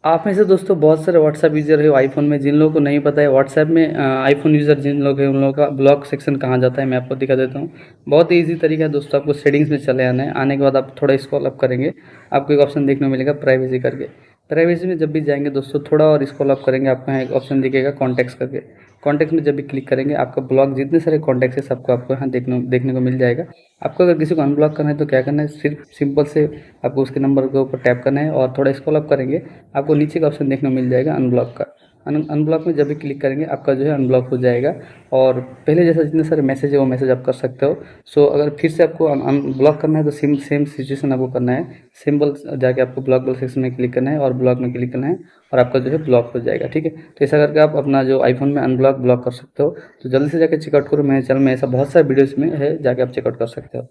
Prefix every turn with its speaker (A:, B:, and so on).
A: आप में से दोस्तों बहुत सारे व्हाट्सएप यूज़र है आईफ़ोन में, जिन लोगों को नहीं पता है व्हाट्सएप में आईफ़ोन यूज़र जिन लोग हैं उन लोगों का ब्लॉक सेक्शन कहाँ जाता है, मैं आपको दिखा देता हूँ। बहुत ही ईज़ी तरीका है दोस्तों, आपको सेटिंग्स में चले आना है। आने के बाद आप थोड़ा स्क्रॉल अप करेंगे, आपको एक ऑप्शन देखने को मिलेगा प्राइवेसी करके। प्राइवेसी में जब भी जाएंगे दोस्तों, थोड़ा और स्क्रॉल अप करेंगे, आपको यहाँ एक ऑप्शन दिखेगा कॉन्टैक्ट्स करके। कॉन्टैक्ट्स में जब भी क्लिक करेंगे, आपका ब्लॉक जितने सारे कॉन्टैक्ट्स है सबको आपको यहाँ देखने को मिल जाएगा। आपको अगर किसी को अनब्लॉक करना है तो क्या करना है, सिर्फ सिंपल से आपको उसके नंबर के ऊपर टैप करना है और थोड़ा स्क्रॉल अप करेंगे, आपको नीचे का ऑप्शन देखने को मिल जाएगा अनब्लॉक का। अनब्लॉक में जब भी क्लिक करेंगे आपका जो है अनब्लॉक हो जाएगा, और पहले जैसा जितने सारे मैसेज है वो मैसेज आप कर सकते हो। सो अगर फिर से आपको अनब्लॉक करना है तो सेम सिचुएशन आपको करना है, सिंपल जाके आपको ब्लॉक वाले सेक्शन में क्लिक करना है और ब्लॉक में क्लिक करना है, और आपका जो है ब्लॉक हो जाएगा। ठीक है, तो ऐसा करके आप अपना जो आईफोन में अनब्लॉक ब्लॉक कर सकते हो। तो जल्दी से जाके चेकआउट करो, मेरे चैनल में ऐसा बहुत सारे वीडियोज़ में है, जाके आप चेकआउट कर सकते हो।